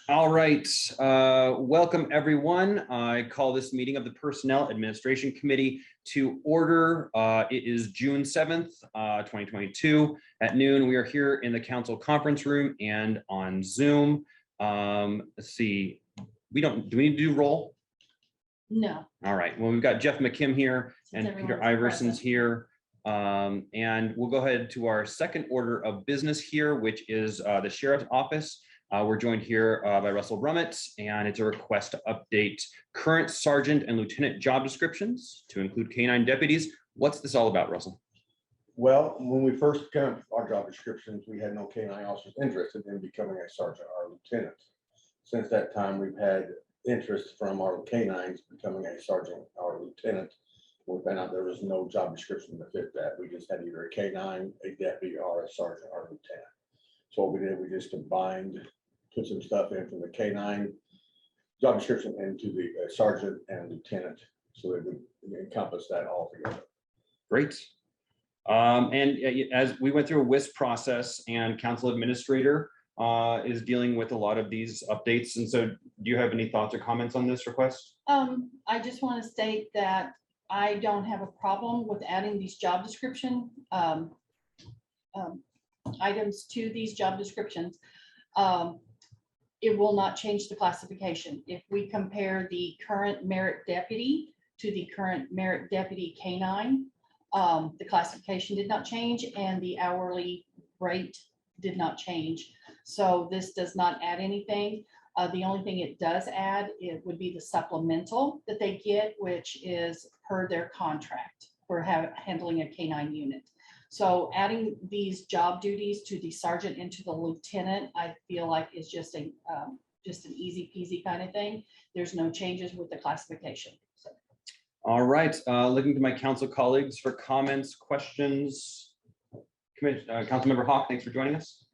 All right, welcome everyone. I call this meeting of the Personnel Administration Committee to order. It is June 7th, 2022 at noon. We are here in the council conference room and on Zoom. Let's see, do we need to do roll? No. All right, well, we've got Jeff McKim here and Peter Iverson's here. And we'll go ahead to our second order of business here, which is the Sheriff's Office. We're joined here by Russell Brummett, and it's a request to update current sergeant and lieutenant job descriptions to include K-9 deputies. What's this all about, Russell? Well, when we first got our job descriptions, we had no K-9 officers interested in becoming a sergeant or lieutenant. Since that time, we've had interest from our K-9s becoming a sergeant or lieutenant. We found out there was no job description to fit that. We just had either a K-9, a deputy, or a sergeant or lieutenant. So what we did, we just combined, put some stuff in from the K-9 job description into the sergeant and lieutenant, so that we encompass that all together. Great. And as we went through a WIS process, and council administrator is dealing with a lot of these updates. And so do you have any thoughts or comments on this request? I just want to state that I don't have a problem with adding these job description items to these job descriptions. It will not change the classification. If we compare the current merit deputy to the current merit deputy K-9, the classification did not change and the hourly rate did not change. So this does not add anything. The only thing it does add, it would be the supplemental that they get, which is per their contract for handling a K-9 unit. So adding these job duties to the sergeant and to the lieutenant, I feel like is just an easy peasy kind of thing. There's no changes with the classification. So. All right, looking to my council colleagues for comments, questions. Councilmember Hawk, thanks for joining us.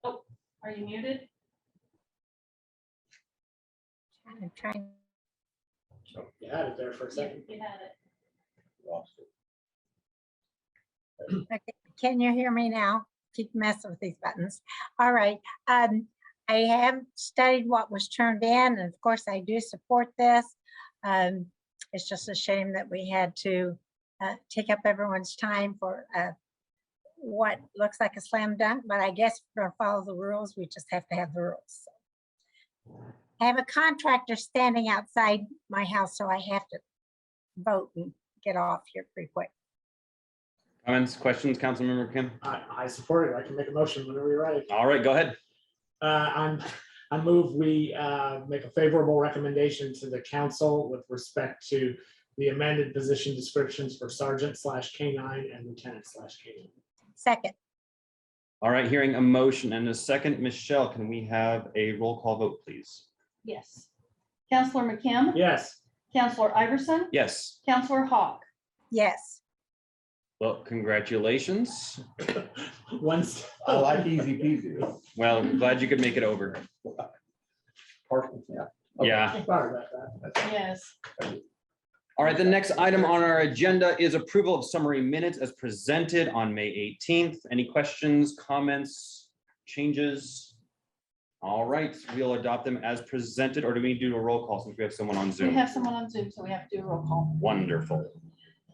Oh, are you muted? I'm trying. Oh, you had it there for a second. You had it. Lost it. Okay. Can you hear me now? Keep messing with these buttons. All right. I have studied what was turned in, and of course I do support this. It's just a shame that we had to take up everyone's time for what looks like a slam dunk, but I guess if we're going to follow the rules, we just have to have the rules. I have a contractor standing outside my house, so I have to vote and get off here pretty quick. Comments, questions, Councilmember Kim? I support it. I can make a motion whenever you're ready. All right, go ahead. I move we make a favorable recommendation to the council with respect to the amended position descriptions for sergeant / K-9 and lieutenant / K-9. Second. All right, hearing a motion and a second. Michelle, can we have a roll call vote, please? Yes. Counselor McKim? Yes. Counselor Iverson? Yes. Counselor Hawk? Yes. Well, congratulations. I like easy peasy. Well, I'm glad you could make it over. Perfect, yeah. Yeah. Sorry about that. Yes. All right, the next item on our agenda is approval of summary minutes as presented on May 18th. Any questions, comments, changes? All right, we'll adopt them as presented, or do we need to do a roll call since we have someone on Zoom? We have someone on Zoom, so we have to do a roll call. Wonderful.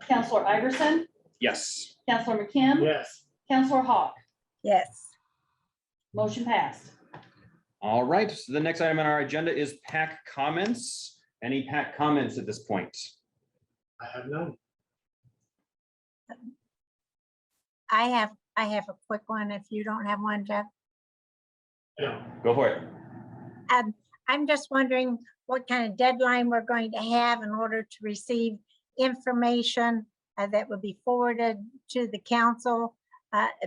Counselor Iverson? Yes. Counselor McKim? Yes. Counselor Hawk? Yes. Motion passed. All right, so the next item on our agenda is PAC comments. Any PAC comments at this point? I have none. I have a quick one if you don't have one, Jeff. No. Go for it. I'm just wondering what kind of deadline we're going to have in order to receive information that would be forwarded to the council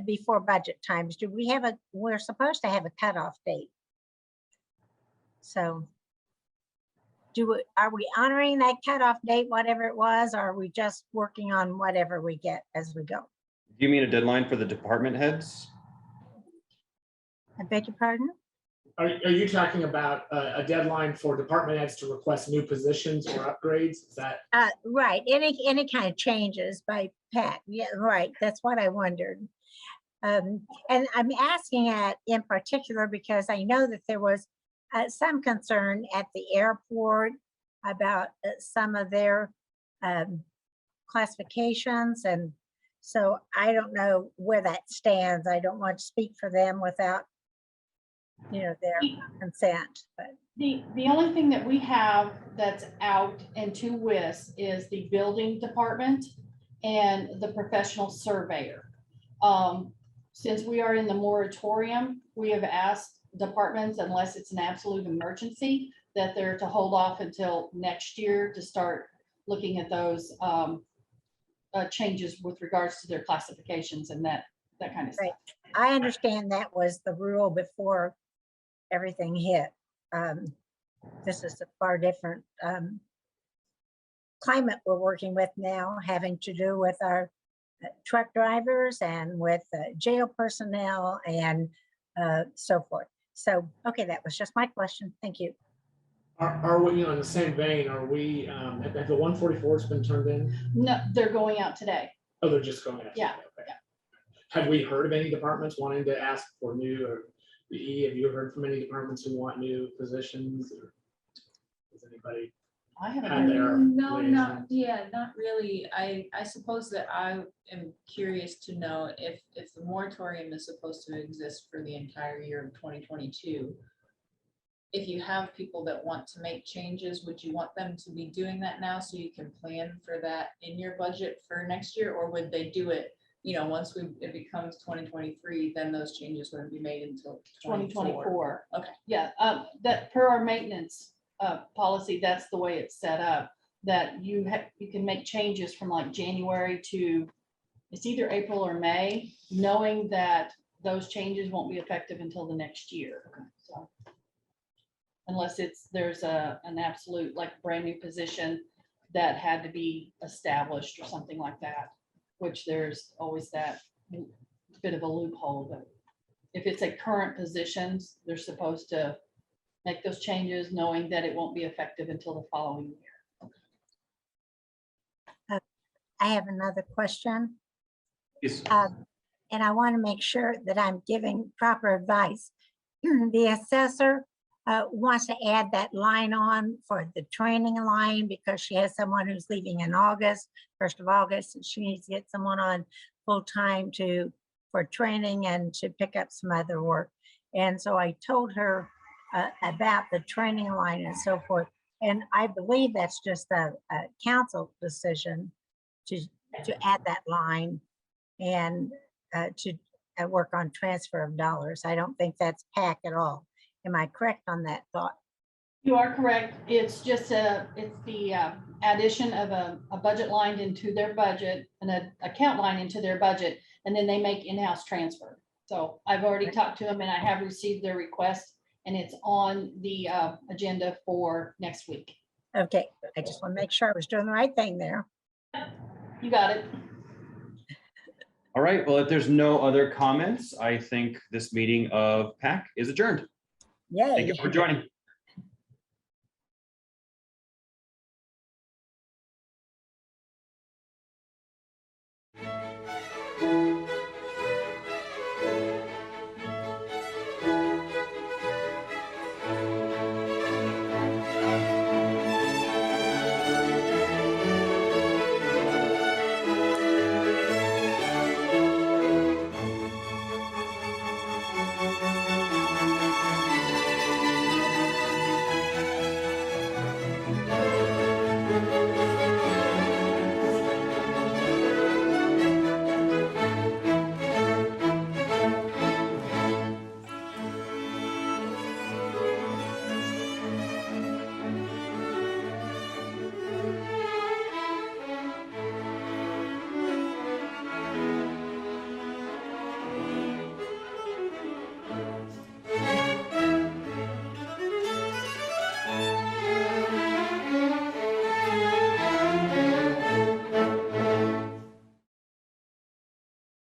before budget times. Do we have we're supposed to have a cutoff date. So are we honoring that cutoff date, whatever it was, or are we just working on whatever we get as we go? Do you mean a deadline for the department heads? I beg your pardon? Are you talking about a deadline for department heads to request new positions or upgrades? Is that Right, any kind of changes by PAC. Yeah, right, that's what I wondered. And I'm asking it in particular because I know that there was some concern at the airport about some of their classifications. And so I don't know where that stands. I don't want to speak for them without, their consent, but. The only thing that we have that's out and to WIS is the building department and the professional surveyor. Since we are in the moratorium, we have asked departments, unless it's an absolute emergency, that they're to hold off until next year to start looking at those changes with regards to their classifications and that kind of stuff. I understand that was the rule before everything hit. This is a far different climate we're working with now, having to do with our truck drivers and with jail personnel and so forth. So, okay, that was just my question. Thank you. Are we, in the same vein, are we, have the 144s been turned in? No, they're going out today. Oh, they're just going out? Yeah, Okay. yeah. Have we heard of any departments wanting to ask for new, or have you heard from any departments who want new positions? Or does anybody I haven't have heard. their No, liaison? not really. I suppose that I am curious to know if the moratorium is supposed to exist for the entire year of 2022. If you have people that want to make changes, would you want them to be doing that now so you can plan for that in your budget for next year? Or would they do it, once it becomes 2023, then those changes wouldn't be made until 2024. Okay. Yeah, that per our maintenance policy, that's the way it's set up, that you can make changes from like January to, it's either April or May, knowing that those changes won't be effective until the next year. So unless there's an absolute like brand new position that had to be established or something like that, which there's always that bit of a loophole. But if it's a current positions, they're supposed to make those changes knowing that it won't be effective until the following year. I have another question. Yes. And I want to make sure that I'm giving proper advice. The assessor wants to add that line on for the training line because she has someone who's leaving in August, 1st of August, and she needs to get someone on full time for training and to pick up some other work. And so I told her about the training line and so forth. And I believe that's just a council decision to add that line and to work on transfer of dollars. I don't think that's PAC at all. Am I correct on that thought? You are correct. It's just it's the addition of a budget line into their budget and an account line into their budget, and then they make in-house transfer. So I've already talked to them and I have received their request, and it's on the agenda for next week. Okay, I just want to make sure I was doing the right thing there. You got it. All right. Well, if there's no other comments, I think this meeting of PAC is adjourned. Yay. Thank you for joining.